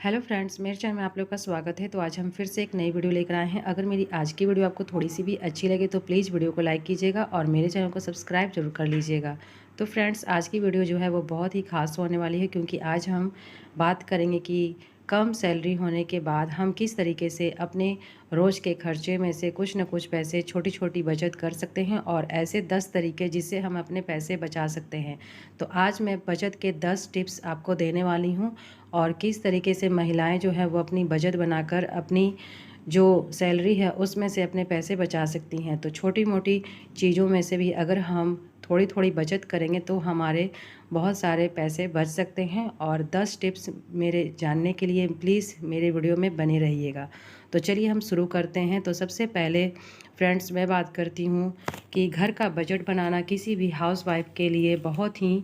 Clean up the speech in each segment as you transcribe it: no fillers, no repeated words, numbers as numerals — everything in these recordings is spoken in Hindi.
हेलो फ्रेंड्स, मेरे चैनल में आप लोग का स्वागत है। तो आज हम फिर से एक नई वीडियो लेकर आए हैं। अगर मेरी आज की वीडियो आपको थोड़ी सी भी अच्छी लगे तो प्लीज़ वीडियो को लाइक कीजिएगा और मेरे चैनल को सब्सक्राइब जरूर कर लीजिएगा। तो फ्रेंड्स, आज की वीडियो जो है वो बहुत ही खास होने वाली है, क्योंकि आज हम बात करेंगे कि कम सैलरी होने के बाद हम किस तरीके से अपने रोज़ के खर्चे में से कुछ न कुछ पैसे छोटी छोटी बचत कर सकते हैं, और ऐसे 10 तरीके जिससे हम अपने पैसे बचा सकते हैं। तो आज मैं बचत के 10 टिप्स आपको देने वाली हूँ, और किस तरीके से महिलाएं जो है वो अपनी बचत बनाकर अपनी जो सैलरी है उसमें से अपने पैसे बचा सकती हैं। तो छोटी मोटी चीज़ों में से भी अगर हम थोड़ी थोड़ी बचत करेंगे तो हमारे बहुत सारे पैसे बच सकते हैं। और 10 टिप्स मेरे जानने के लिए प्लीज़ मेरे वीडियो में बने रहिएगा। तो चलिए हम शुरू करते हैं। तो सबसे पहले फ्रेंड्स, मैं बात करती हूँ कि घर का बजट बनाना किसी भी हाउसवाइफ के लिए बहुत ही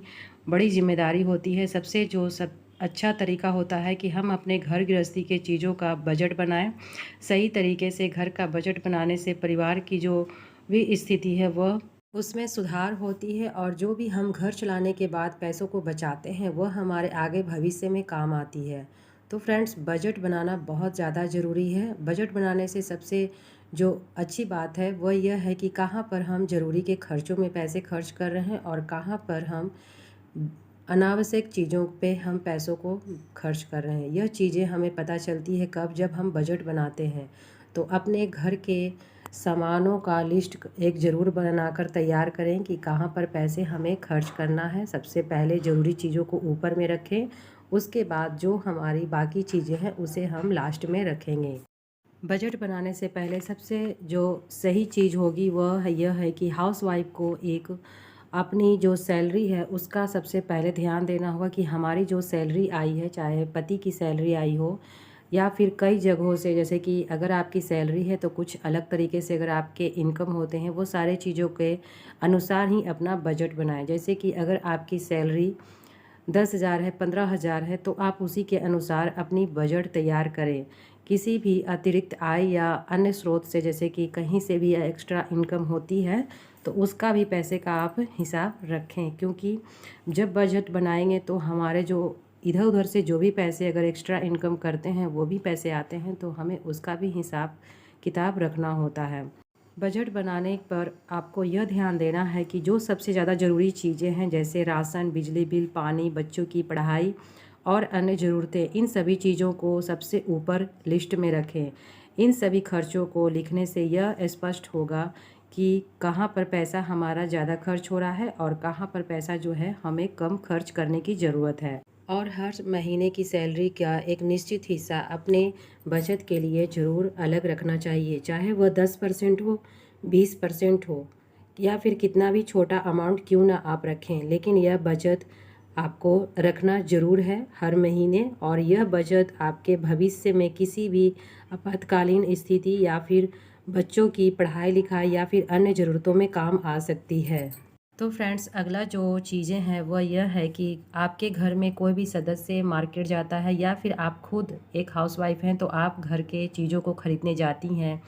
बड़ी जिम्मेदारी होती है। सबसे जो सब अच्छा तरीका होता है कि हम अपने घर गृहस्थी के चीज़ों का बजट बनाएं। सही तरीके से घर का बजट बनाने से परिवार की जो भी स्थिति है वह उसमें सुधार होती है, और जो भी हम घर चलाने के बाद पैसों को बचाते हैं वह हमारे आगे भविष्य में काम आती है। तो फ्रेंड्स, बजट बनाना बहुत ज़्यादा ज़रूरी है। बजट बनाने से सबसे जो अच्छी बात है वह यह है कि कहाँ पर हम ज़रूरी के खर्चों में पैसे खर्च कर रहे हैं और कहाँ पर हम अनावश्यक चीज़ों पे हम पैसों को खर्च कर रहे हैं। यह चीज़ें हमें पता चलती है कब, जब हम बजट बनाते हैं। तो अपने घर के सामानों का लिस्ट एक ज़रूर बनाकर तैयार करें कि कहाँ पर पैसे हमें खर्च करना है। सबसे पहले ज़रूरी चीज़ों को ऊपर में रखें, उसके बाद जो हमारी बाकी चीज़ें हैं उसे हम लास्ट में रखेंगे। बजट बनाने से पहले सबसे जो सही चीज़ होगी वह यह है कि हाउसवाइफ को एक अपनी जो सैलरी है उसका सबसे पहले ध्यान देना होगा कि हमारी जो सैलरी आई है, चाहे पति की सैलरी आई हो या फिर कई जगहों से, जैसे कि अगर आपकी सैलरी है तो कुछ अलग तरीके से अगर आपके इनकम होते हैं, वो सारे चीज़ों के अनुसार ही अपना बजट बनाएं। जैसे कि अगर आपकी सैलरी 10,000 है, 15,000 है, तो आप उसी के अनुसार अपनी बजट तैयार करें। किसी भी अतिरिक्त आय या अन्य स्रोत से, जैसे कि कहीं से भी एक्स्ट्रा इनकम होती है, तो उसका भी पैसे का आप हिसाब रखें। क्योंकि जब बजट बनाएंगे तो हमारे जो इधर उधर से जो भी पैसे अगर एक्स्ट्रा इनकम करते हैं वो भी पैसे आते हैं, तो हमें उसका भी हिसाब किताब रखना होता है। बजट बनाने पर आपको यह ध्यान देना है कि जो सबसे ज़्यादा ज़रूरी चीज़ें हैं, जैसे राशन, बिजली बिल, पानी, बच्चों की पढ़ाई और अन्य ज़रूरतें, इन सभी चीज़ों को सबसे ऊपर लिस्ट में रखें। इन सभी खर्चों को लिखने से यह स्पष्ट होगा कि कहाँ पर पैसा हमारा ज़्यादा खर्च हो रहा है और कहाँ पर पैसा जो है हमें कम खर्च करने की ज़रूरत है। और हर महीने की सैलरी का एक निश्चित हिस्सा अपने बचत के लिए ज़रूर अलग रखना चाहिए, चाहे वह 10% हो, 20% हो, या फिर कितना भी छोटा अमाउंट क्यों ना आप रखें, लेकिन यह बचत आपको रखना ज़रूर है हर महीने। और यह बचत आपके भविष्य में किसी भी आपातकालीन स्थिति या फिर बच्चों की पढ़ाई लिखाई या फिर अन्य ज़रूरतों में काम आ सकती है। तो फ्रेंड्स, अगला जो चीज़ें हैं वह यह है कि आपके घर में कोई भी सदस्य मार्केट जाता है या फिर आप खुद एक हाउसवाइफ हैं तो आप घर के चीज़ों को खरीदने जाती हैं,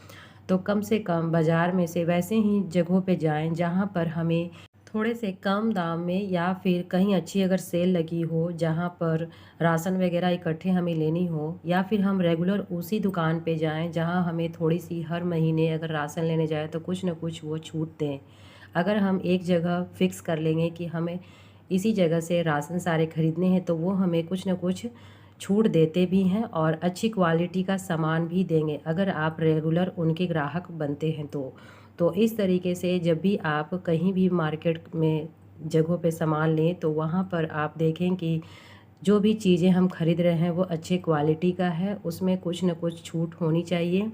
तो कम से कम बाज़ार में से वैसे ही जगहों पे जाएं जहां पर हमें थोड़े से कम दाम में, या फिर कहीं अच्छी अगर सेल लगी हो जहां पर राशन वगैरह इकट्ठे हमें लेनी हो, या फिर हम रेगुलर उसी दुकान पे जाएं जहां हमें थोड़ी सी हर महीने अगर राशन लेने जाए तो कुछ न कुछ वो छूट दें। अगर हम एक जगह फिक्स कर लेंगे कि हमें इसी जगह से राशन सारे खरीदने हैं, तो वो हमें कुछ न कुछ छूट देते भी हैं और अच्छी क्वालिटी का सामान भी देंगे, अगर आप रेगुलर उनके ग्राहक बनते हैं तो इस तरीके से जब भी आप कहीं भी मार्केट में जगहों पे सामान लें तो वहाँ पर आप देखें कि जो भी चीज़ें हम खरीद रहे हैं वो अच्छे क्वालिटी का है, उसमें कुछ न कुछ छूट होनी चाहिए,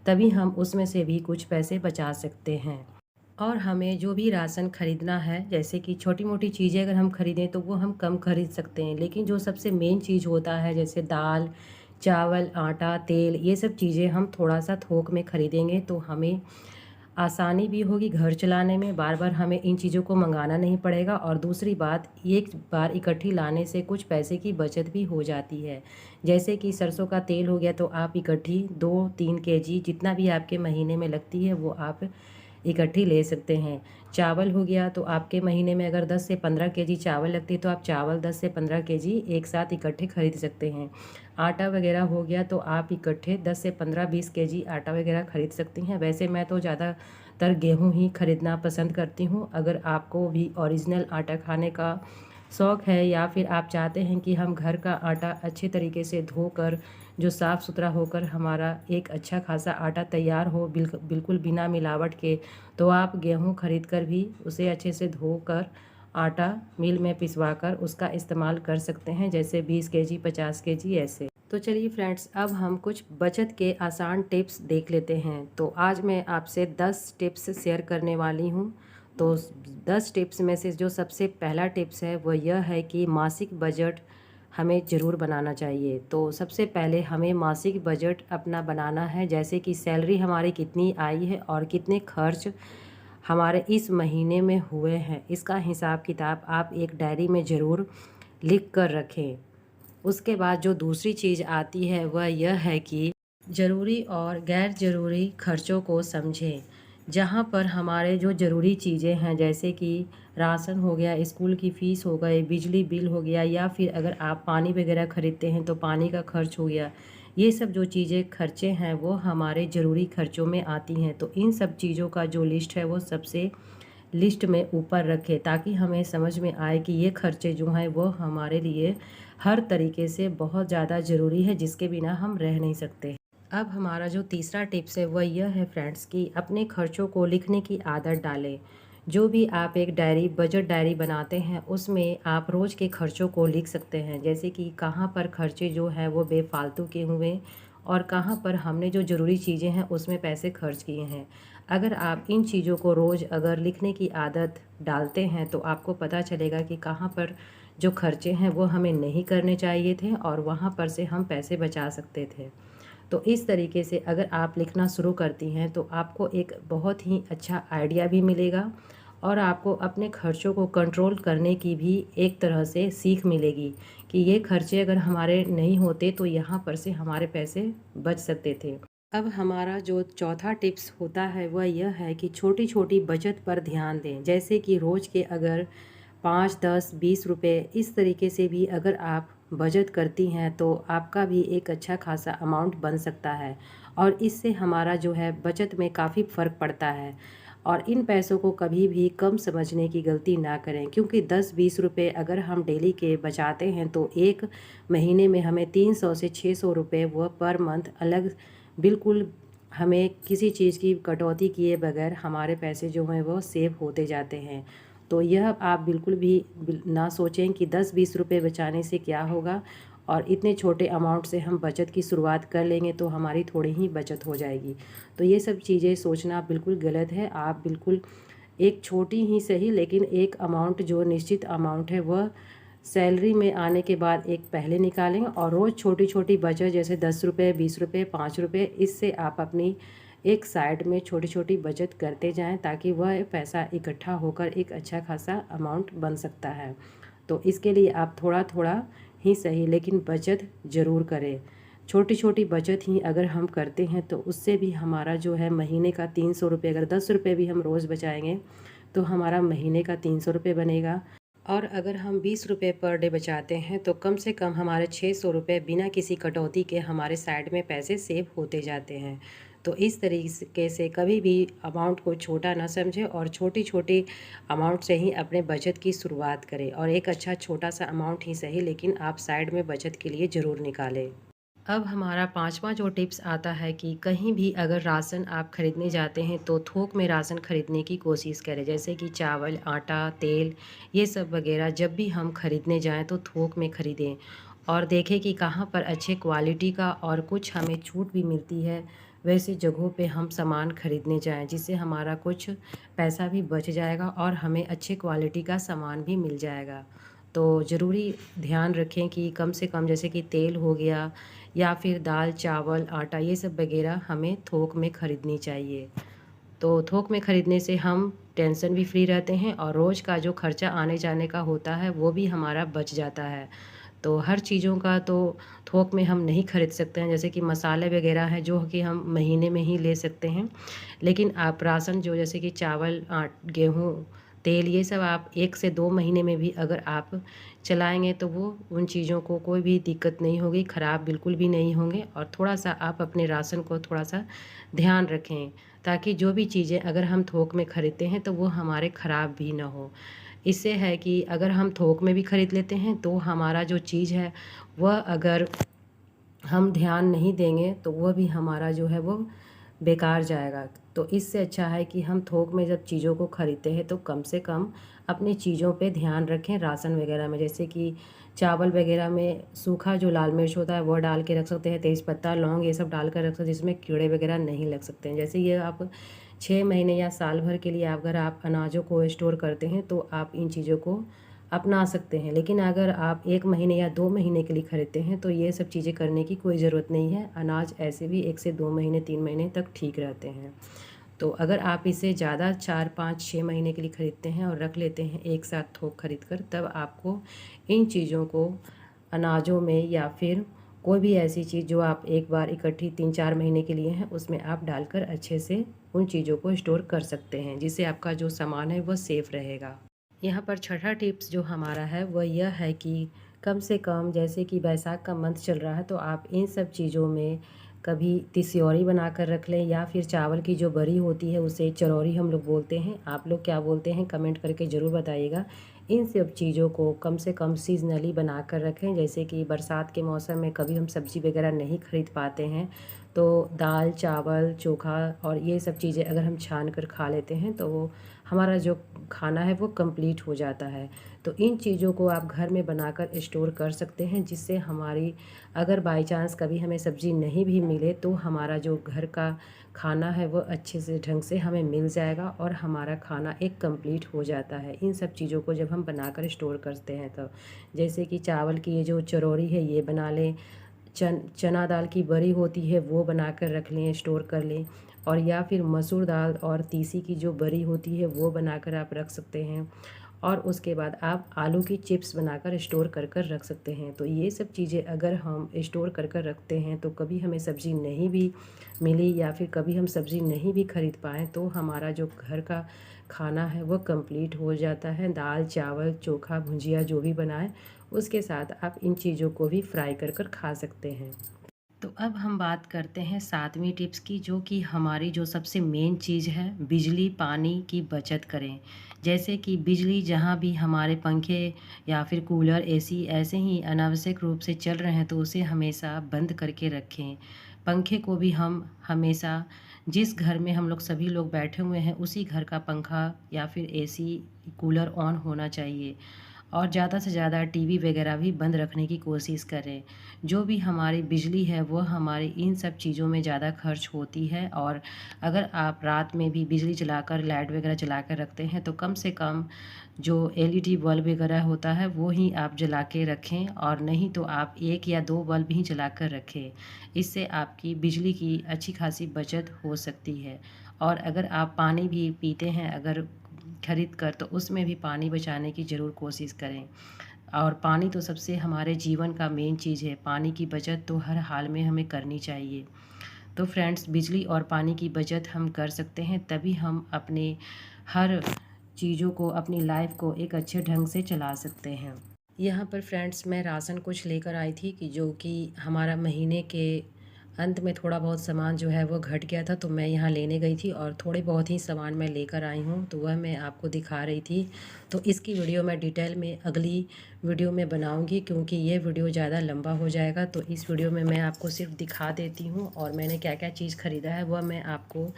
तभी हम उसमें से भी कुछ पैसे बचा सकते हैं। और हमें जो भी राशन खरीदना है, जैसे कि छोटी मोटी चीज़ें अगर हम खरीदें तो वो हम कम खरीद सकते हैं, लेकिन जो सबसे मेन चीज़ होता है जैसे दाल, चावल, आटा, तेल, ये सब चीज़ें हम थोड़ा सा थोक में खरीदेंगे तो हमें आसानी भी होगी घर चलाने में, बार बार हमें इन चीज़ों को मंगाना नहीं पड़ेगा। और दूसरी बात, एक बार इकट्ठी लाने से कुछ पैसे की बचत भी हो जाती है। जैसे कि सरसों का तेल हो गया, तो आप इकट्ठी 2-3 केजी जितना भी आपके महीने में लगती है वो आप इकट्ठी ले सकते हैं। चावल हो गया तो आपके महीने में अगर 10 से 15 केजी चावल लगती है तो आप चावल 10 से 15 केजी एक साथ इकट्ठे खरीद सकते हैं। आटा वगैरह हो गया तो आप इकट्ठे 10 से 15-20 केजी आटा वगैरह खरीद सकती हैं। वैसे मैं तो ज़्यादातर गेहूँ ही खरीदना पसंद करती हूँ। अगर आपको भी ओरिजिनल आटा खाने का शौक़ है या फिर आप चाहते हैं कि हम घर का आटा अच्छे तरीके से धोकर जो साफ़ सुथरा होकर हमारा एक अच्छा खासा आटा तैयार हो बिल्कुल बिना मिलावट के, तो आप गेहूँ खरीद कर भी उसे अच्छे से धोकर आटा मिल में पिसवा कर उसका इस्तेमाल कर सकते हैं, जैसे 20 केजी 50 केजी ऐसे। तो चलिए फ्रेंड्स, अब हम कुछ बचत के आसान टिप्स देख लेते हैं। तो आज मैं आपसे 10 टिप्स शेयर करने वाली हूँ। तो 10 टिप्स में से जो सबसे पहला टिप्स है वो यह है कि मासिक बजट हमें ज़रूर बनाना चाहिए। तो सबसे पहले हमें मासिक बजट अपना बनाना है, जैसे कि सैलरी हमारी कितनी आई है और कितने खर्च हमारे इस महीने में हुए हैं, इसका हिसाब किताब आप एक डायरी में ज़रूर लिख कर रखें। उसके बाद जो दूसरी चीज़ आती है वह यह है कि ज़रूरी और गैर ज़रूरी खर्चों को समझें। जहाँ पर हमारे जो ज़रूरी चीज़ें हैं, जैसे कि राशन हो गया, स्कूल की फ़ीस हो गई, बिजली बिल हो गया, या फिर अगर आप पानी वगैरह ख़रीदते हैं तो पानी का खर्च हो गया, ये सब जो चीज़ें खर्चे हैं वो हमारे ज़रूरी खर्चों में आती हैं। तो इन सब चीज़ों का जो लिस्ट है वो सबसे लिस्ट में ऊपर रखें, ताकि हमें समझ में आए कि ये खर्चे जो हैं वो हमारे लिए हर तरीके से बहुत ज़्यादा ज़रूरी है, जिसके बिना हम रह नहीं सकते। अब हमारा जो तीसरा टिप्स है वह यह है फ्रेंड्स कि अपने खर्चों को लिखने की आदत डालें। जो भी आप एक डायरी बजट डायरी बनाते हैं उसमें आप रोज़ के खर्चों को लिख सकते हैं, जैसे कि कहाँ पर खर्चे जो हैं वो बेफालतू के हुए और कहाँ पर हमने जो ज़रूरी चीज़ें हैं उसमें पैसे खर्च किए हैं। अगर आप इन चीज़ों को रोज़ अगर लिखने की आदत डालते हैं तो आपको पता चलेगा कि कहाँ पर जो खर्चे हैं वो हमें नहीं करने चाहिए थे और वहाँ पर से हम पैसे बचा सकते थे। तो इस तरीके से अगर आप लिखना शुरू करती हैं तो आपको एक बहुत ही अच्छा आइडिया भी मिलेगा और आपको अपने खर्चों को कंट्रोल करने की भी एक तरह से सीख मिलेगी कि ये खर्चे अगर हमारे नहीं होते तो यहाँ पर से हमारे पैसे बच सकते थे। अब हमारा जो चौथा टिप्स होता है वह यह है कि छोटी छोटी बचत पर ध्यान दें, जैसे कि रोज़ के अगर 5, 10, 20 रुपये इस तरीके से भी अगर आप बचत करती हैं तो आपका भी एक अच्छा खासा अमाउंट बन सकता है और इससे हमारा जो है बचत में काफ़ी फ़र्क पड़ता है। और इन पैसों को कभी भी कम समझने की गलती ना करें, क्योंकि 10-20 रुपये अगर हम डेली के बचाते हैं तो एक महीने में हमें 300 से 600 रुपये वह पर मंथ अलग बिल्कुल हमें किसी चीज़ की कटौती किए बगैर हमारे पैसे जो हैं वो सेव होते जाते हैं। तो यह आप बिल्कुल भी ना सोचें कि 10-20 रुपये बचाने से क्या होगा और इतने छोटे अमाउंट से हम बचत की शुरुआत कर लेंगे तो हमारी थोड़ी ही बचत हो जाएगी। तो ये सब चीज़ें सोचना बिल्कुल गलत है। आप बिल्कुल एक छोटी ही सही लेकिन एक अमाउंट जो निश्चित अमाउंट है वह सैलरी में आने के बाद एक पहले निकालें और रोज़ छोटी छोटी बचत जैसे 10 रुपये 20 रुपये 5 रुपये इससे आप अपनी एक साइड में छोटी छोटी बचत करते जाएं, ताकि वह पैसा इकट्ठा होकर एक अच्छा खासा अमाउंट बन सकता है। तो इसके लिए आप थोड़ा थोड़ा ही सही लेकिन बचत ज़रूर करें। छोटी छोटी बचत ही अगर हम करते हैं तो उससे भी हमारा जो है महीने का 300 रुपये, अगर 10 रुपये भी हम रोज़ बचाएंगे तो हमारा महीने का 300 रुपये बनेगा। और अगर हम 20 रुपये पर डे बचाते हैं तो कम से कम हमारे 600 रुपये बिना किसी कटौती के हमारे साइड में पैसे सेव होते जाते हैं। तो इस तरीके से कभी भी अमाउंट को छोटा ना समझें और छोटी छोटी अमाउंट से ही अपने बचत की शुरुआत करें और एक अच्छा छोटा सा अमाउंट ही सही लेकिन आप साइड में बचत के लिए ज़रूर निकालें। अब हमारा पांचवा जो टिप्स आता है कि कहीं भी अगर राशन आप ख़रीदने जाते हैं तो थोक में राशन ख़रीदने की कोशिश करें, जैसे कि चावल, आटा, तेल ये सब वगैरह जब भी हम ख़रीदने जाएं तो थोक में ख़रीदें और देखें कि कहाँ पर अच्छे क्वालिटी का और कुछ हमें छूट भी मिलती है वैसी जगहों पे हम सामान ख़रीदने जाएं, जिससे हमारा कुछ पैसा भी बच जाएगा और हमें अच्छे क्वालिटी का सामान भी मिल जाएगा। तो ज़रूरी ध्यान रखें कि कम से कम जैसे कि तेल हो गया या फिर दाल, चावल, आटा ये सब वगैरह हमें थोक में ख़रीदनी चाहिए। तो थोक में ख़रीदने से हम टेंशन भी फ्री रहते हैं और रोज़ का जो खर्चा आने जाने का होता है वो भी हमारा बच जाता है। तो हर चीज़ों का तो थोक में हम नहीं खरीद सकते हैं, जैसे कि मसाले वगैरह हैं जो कि हम महीने में ही ले सकते हैं। लेकिन आप राशन जो जैसे कि चावल, गेहूँ, तेल, ये सब आप 1 से 2 महीने में भी अगर आप चलाएँगे तो वो उन चीज़ों को कोई भी दिक्कत नहीं होगी, ख़राब बिल्कुल भी नहीं होंगे। और थोड़ा-सा आप अपने राशन को थोड़ा-सा ध्यान रखें, ताकि जो भी चीज़ें अगर हम थोक में खरीदते हैं तो वो हमारे ख़राब भी ना हो। इससे है कि अगर हम थोक में भी खरीद लेते हैं तो हमारा जो चीज़ है वह अगर हम ध्यान नहीं देंगे तो वह भी हमारा जो है वो बेकार जाएगा। तो इससे अच्छा है कि हम थोक में जब चीज़ों को खरीदते हैं तो कम से कम अपनी चीज़ों पे ध्यान रखें। राशन वगैरह में जैसे कि चावल वगैरह में सूखा जो लाल मिर्च होता है वह डाल के रख सकते हैं, तेज़पत्ता, लौंग, ये सब डाल कर रख सकते हैं, जिसमें कीड़े वगैरह नहीं लग सकते हैं। जैसे ये आप 6 महीने या साल भर के लिए अगर आप अनाजों को स्टोर करते हैं तो आप इन चीज़ों को अपना सकते हैं। लेकिन अगर आप 1 महीने या 2 महीने के लिए खरीदते हैं तो ये सब चीज़ें करने की कोई ज़रूरत नहीं है। अनाज ऐसे भी 1 से 2 महीने, 3 महीने तक ठीक रहते हैं। तो अगर आप इसे ज़्यादा 4, 5, 6 महीने के लिए ख़रीदते हैं और रख लेते हैं एक साथ थोक खरीद कर, तब आपको इन चीज़ों को अनाजों में या फिर कोई भी ऐसी चीज़ जो आप एक बार इकट्ठी 3-4 महीने के लिए हैं उसमें आप डालकर अच्छे से उन चीज़ों को स्टोर कर सकते हैं, जिससे आपका जो सामान है वह सेफ़ रहेगा। यहाँ पर छठा टिप्स जो हमारा है वह यह है कि कम से कम, जैसे कि बैसाख का मंथ चल रहा है तो आप इन सब चीज़ों में कभी तिसियोरी बना कर रख लें, या फिर चावल की जो बड़ी होती है उसे चरौरी हम लोग बोलते हैं। आप लोग क्या बोलते हैं कमेंट करके ज़रूर बताइएगा। इन सब चीज़ों को कम से कम सीज़नली बना कर रखें। जैसे कि बरसात के मौसम में कभी हम सब्ज़ी वगैरह नहीं खरीद पाते हैं तो दाल, चावल, चोखा और ये सब चीज़ें अगर हम छान कर खा लेते हैं तो वो हमारा जो खाना है वो कंप्लीट हो जाता है। तो इन चीज़ों को आप घर में बनाकर स्टोर कर सकते हैं, जिससे हमारी अगर बाई चांस कभी हमें सब्ज़ी नहीं भी मिले तो हमारा जो घर का खाना है वो अच्छे से ढंग से हमें मिल जाएगा और हमारा खाना एक कंप्लीट हो जाता है इन सब चीज़ों को जब हम बनाकर स्टोर करते हैं तो। जैसे कि चावल की ये जो चरौरी है ये बना लें, चना दाल की बड़ी होती है वो बनाकर रख लें, स्टोर कर लें। और या फिर मसूर दाल और तीसी की जो बड़ी होती है वो बनाकर आप रख सकते हैं। और उसके बाद आप आलू की चिप्स बनाकर स्टोर कर कर रख सकते हैं। तो ये सब चीज़ें अगर हम स्टोर कर कर रखते हैं तो कभी हमें सब्ज़ी नहीं भी मिली या फिर कभी हम सब्ज़ी नहीं भी खरीद पाएँ तो हमारा जो घर का खाना है वो कंप्लीट हो जाता है। दाल, चावल, चोखा, भुजिया जो भी बनाएं उसके साथ आप इन चीज़ों को भी फ्राई कर कर खा सकते हैं। तो अब हम बात करते हैं 7वीं टिप्स की, जो कि हमारी जो सबसे मेन चीज़ है, बिजली पानी की बचत करें। जैसे कि बिजली जहाँ भी हमारे पंखे या फिर कूलर, एसी ऐसे ही अनावश्यक रूप से चल रहे हैं तो उसे हमेशा बंद करके रखें। पंखे को भी हम हमेशा, जिस घर में हम लोग सभी लोग बैठे हुए हैं उसी घर का पंखा या फिर एसी, कूलर ऑन होना चाहिए। और ज़्यादा से ज़्यादा टीवी वगैरह भी बंद रखने की कोशिश करें। जो भी हमारी बिजली है वो हमारी इन सब चीज़ों में ज़्यादा खर्च होती है। और अगर आप रात में भी बिजली चलाकर, लाइट वगैरह चलाकर रखते हैं तो कम से कम जो एलईडी बल्ब वगैरह होता है वो ही आप जला के रखें, और नहीं तो आप 1 या 2 बल्ब ही जला कर रखें। इससे आपकी बिजली की अच्छी खासी बचत हो सकती है। और अगर आप पानी भी पीते हैं अगर खरीद कर, तो उसमें भी पानी बचाने की ज़रूर कोशिश करें। और पानी तो सबसे हमारे जीवन का मेन चीज़ है। पानी की बचत तो हर हाल में हमें करनी चाहिए। तो फ्रेंड्स, बिजली और पानी की बचत हम कर सकते हैं, तभी हम अपने हर चीज़ों को, अपनी लाइफ को एक अच्छे ढंग से चला सकते हैं। यहाँ पर फ्रेंड्स मैं राशन कुछ लेकर आई थी कि जो कि हमारा महीने के अंत में थोड़ा बहुत सामान जो है वो घट गया था, तो मैं यहाँ लेने गई थी और थोड़े बहुत ही सामान मैं लेकर आई हूँ, तो वह मैं आपको दिखा रही थी। तो इसकी वीडियो मैं डिटेल में अगली वीडियो में बनाऊँगी, क्योंकि ये वीडियो ज़्यादा लंबा हो जाएगा। तो इस वीडियो में मैं आपको सिर्फ दिखा देती हूँ और मैंने क्या क्या चीज़ ख़रीदा है वह मैं आपको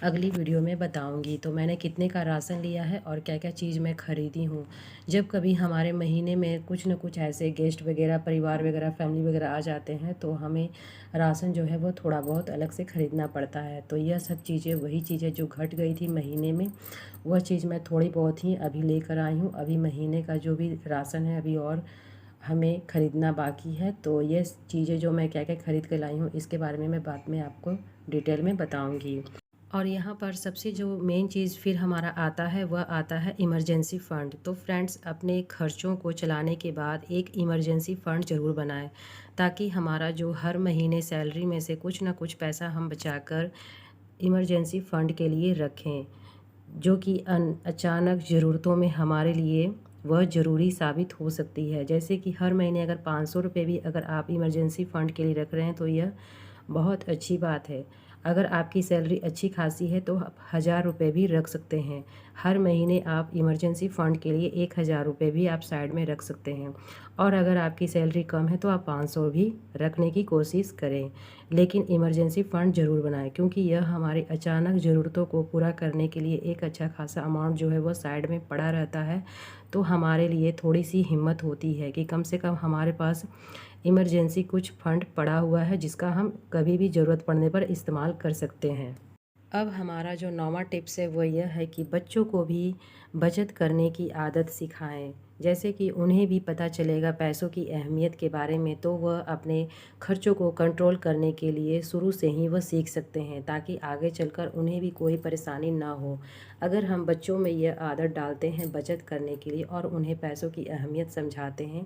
अगली वीडियो में बताऊंगी। तो मैंने कितने का राशन लिया है और क्या क्या चीज़ मैं ख़रीदी हूँ। जब कभी हमारे महीने में कुछ न कुछ ऐसे गेस्ट वगैरह, परिवार वगैरह, फैमिली वगैरह आ जाते हैं तो हमें राशन जो है वो थोड़ा बहुत अलग से ख़रीदना पड़ता है। तो यह सब चीज़ें वही चीज़ें जो घट गई थी महीने में, वह चीज़ मैं थोड़ी बहुत ही अभी लेकर आई हूँ। अभी महीने का जो भी राशन है अभी और हमें ख़रीदना बाकी है। तो ये चीज़ें जो मैं क्या क्या ख़रीद कर लाई हूँ इसके बारे में मैं बाद में आपको डिटेल में बताऊँगी। और यहाँ पर सबसे जो मेन चीज़ फिर हमारा आता है वह आता है इमरजेंसी फ़ंड। तो फ्रेंड्स, अपने खर्चों को चलाने के बाद एक इमरजेंसी फ़ंड ज़रूर बनाएं, ताकि हमारा जो हर महीने सैलरी में से कुछ ना कुछ पैसा हम बचाकर इमरजेंसी फ़ंड के लिए रखें, जो कि अचानक ज़रूरतों में हमारे लिए वह ज़रूरी साबित हो सकती है। जैसे कि हर महीने अगर 500 रुपये भी अगर आप इमरजेंसी फ़ंड के लिए रख रहे हैं तो यह बहुत अच्छी बात है। अगर आपकी सैलरी अच्छी खासी है तो आप 1000 रुपये भी रख सकते हैं। हर महीने आप इमरजेंसी फ़ंड के लिए 1000 रुपये भी आप साइड में रख सकते हैं। और अगर आपकी सैलरी कम है तो आप 500 भी रखने की कोशिश करें, लेकिन इमरजेंसी फ़ंड ज़रूर बनाएं, क्योंकि यह हमारी अचानक ज़रूरतों को पूरा करने के लिए एक अच्छा खासा अमाउंट जो है वह साइड में पड़ा रहता है। तो हमारे लिए थोड़ी सी हिम्मत होती है कि कम से कम हमारे पास इमरजेंसी कुछ फंड पड़ा हुआ है, जिसका हम कभी भी ज़रूरत पड़ने पर इस्तेमाल कर सकते हैं। अब हमारा जो 9वां टिप्स है वो यह है कि बच्चों को भी बचत करने की आदत सिखाएं। जैसे कि उन्हें भी पता चलेगा पैसों की अहमियत के बारे में, तो वह अपने खर्चों को कंट्रोल करने के लिए शुरू से ही वह सीख सकते हैं, ताकि आगे चलकर उन्हें भी कोई परेशानी ना हो। अगर हम बच्चों में यह आदत डालते हैं बचत करने के लिए और उन्हें पैसों की अहमियत समझाते हैं,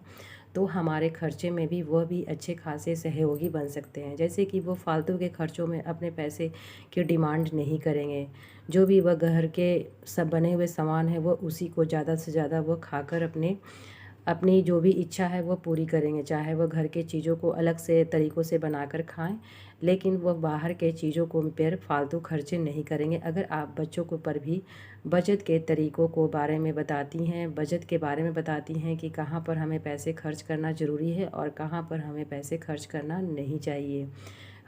तो हमारे खर्चे में भी वह भी अच्छे खासे सहयोगी बन सकते हैं। जैसे कि वो फालतू के खर्चों में अपने पैसे की डिमांड नहीं करेंगे। जो भी वह घर के सब बने हुए सामान है वह उसी को ज़्यादा से ज़्यादा वह खाकर अपनी जो भी इच्छा है वह पूरी करेंगे। चाहे वह घर के चीज़ों को अलग से तरीक़ों से बनाकर खाएं, लेकिन वह बाहर के चीज़ों को पर फालतू खर्चे नहीं करेंगे। अगर आप बच्चों को पर भी बचत के तरीक़ों को बारे में बताती हैं, बचत के बारे में बताती हैं कि कहाँ पर हमें पैसे खर्च करना ज़रूरी है और कहाँ पर हमें पैसे खर्च करना नहीं चाहिए।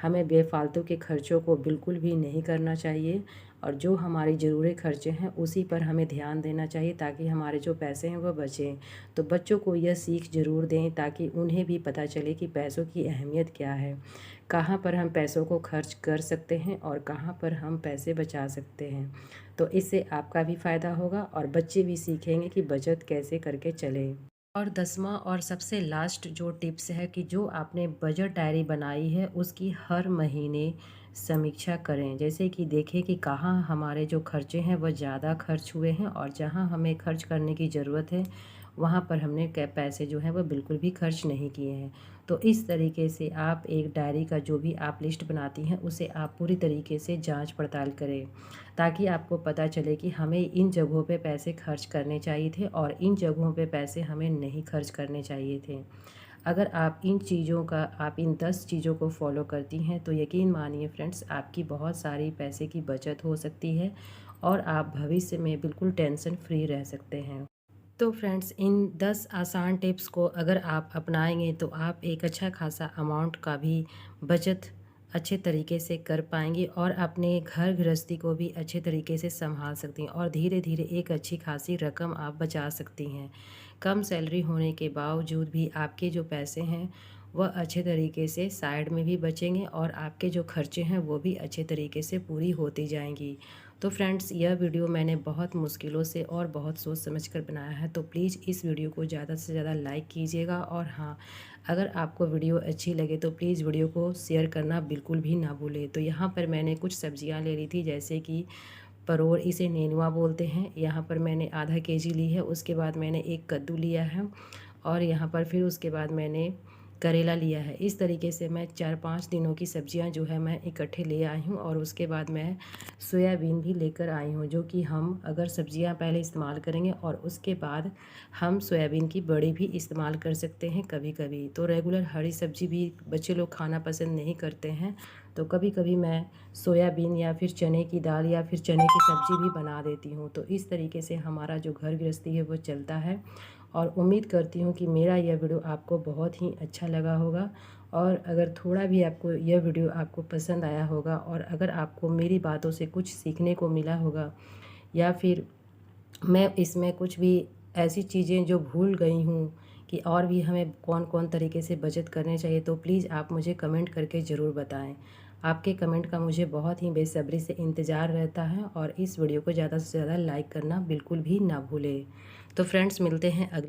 हमें बेफालतू के खर्चों को बिल्कुल भी नहीं करना चाहिए, और जो हमारी ज़रूरी खर्चे हैं उसी पर हमें ध्यान देना चाहिए, ताकि हमारे जो पैसे हैं वह बचें। तो बच्चों को यह सीख ज़रूर दें, ताकि उन्हें भी पता चले कि पैसों की अहमियत क्या है, कहाँ पर हम पैसों को खर्च कर सकते हैं और कहाँ पर हम पैसे बचा सकते हैं। तो इससे आपका भी फ़ायदा होगा और बच्चे भी सीखेंगे कि बचत कैसे करके चलें। और 10वां और सबसे लास्ट जो टिप्स है कि जो आपने बजट डायरी बनाई है उसकी हर महीने समीक्षा करें। जैसे कि देखें कि कहाँ हमारे जो खर्चे हैं वह ज़्यादा खर्च हुए हैं और जहाँ हमें खर्च करने की ज़रूरत है वहाँ पर हमने पैसे जो हैं वह बिल्कुल भी खर्च नहीं किए हैं। तो इस तरीके से आप एक डायरी का जो भी आप लिस्ट बनाती हैं उसे आप पूरी तरीके से जांच पड़ताल करें, ताकि आपको पता चले कि हमें इन जगहों पे पैसे खर्च करने चाहिए थे और इन जगहों पे पैसे हमें नहीं खर्च करने चाहिए थे। अगर आप इन 10 चीज़ों को फॉलो करती हैं तो यकीन मानिए फ्रेंड्स, आपकी बहुत सारी पैसे की बचत हो सकती है और आप भविष्य में बिल्कुल टेंशन फ्री रह सकते हैं। तो फ्रेंड्स, इन 10 आसान टिप्स को अगर आप अपनाएंगे तो आप एक अच्छा खासा अमाउंट का भी बचत अच्छे तरीके से कर पाएंगी और अपने घर गृहस्थी को भी अच्छे तरीके से संभाल सकती हैं और धीरे धीरे एक अच्छी खासी रकम आप बचा सकती हैं। कम सैलरी होने के बावजूद भी आपके जो पैसे हैं वह अच्छे तरीके से साइड में भी बचेंगे और आपके जो खर्चे हैं वो भी अच्छे तरीके से पूरी होती जाएंगी। तो फ्रेंड्स, यह वीडियो मैंने बहुत मुश्किलों से और बहुत सोच समझ कर बनाया है, तो प्लीज़ इस वीडियो को ज़्यादा से ज़्यादा लाइक कीजिएगा। और हाँ, अगर आपको वीडियो अच्छी लगे तो प्लीज़ वीडियो को शेयर करना बिल्कुल भी ना भूलें। तो यहाँ पर मैंने कुछ सब्जियाँ ले ली थी, जैसे कि परोर, इसे नेनुआ बोलते हैं। यहाँ पर मैंने आधा केजी ली है। उसके बाद मैंने एक कद्दू लिया है और यहाँ पर फिर उसके बाद मैंने करेला लिया है। इस तरीके से मैं 4-5 दिनों की सब्जियां जो है मैं इकट्ठे ले आई हूँ और उसके बाद मैं सोयाबीन भी लेकर आई हूँ, जो कि हम अगर सब्जियां पहले इस्तेमाल करेंगे और उसके बाद हम सोयाबीन की बड़ी भी इस्तेमाल कर सकते हैं कभी कभी। तो रेगुलर हरी सब्जी भी बच्चे लोग खाना पसंद नहीं करते हैं, तो कभी कभी मैं सोयाबीन या फिर चने की दाल या फिर चने की सब्ज़ी भी बना देती हूँ। तो इस तरीके से हमारा जो घर गृहस्थी है वो चलता है और उम्मीद करती हूँ कि मेरा यह वीडियो आपको बहुत ही अच्छा लगा होगा। और अगर थोड़ा भी आपको यह वीडियो आपको पसंद आया होगा और अगर आपको मेरी बातों से कुछ सीखने को मिला होगा या फिर मैं इसमें कुछ भी ऐसी चीज़ें जो भूल गई हूँ कि और भी हमें कौन कौन तरीके से बचत करने चाहिए, तो प्लीज़ आप मुझे कमेंट करके ज़रूर बताएं। आपके कमेंट का मुझे बहुत ही बेसब्री से इंतज़ार रहता है और इस वीडियो को ज़्यादा से ज़्यादा लाइक करना बिल्कुल भी ना भूलें। तो फ्रेंड्स, मिलते हैं अगली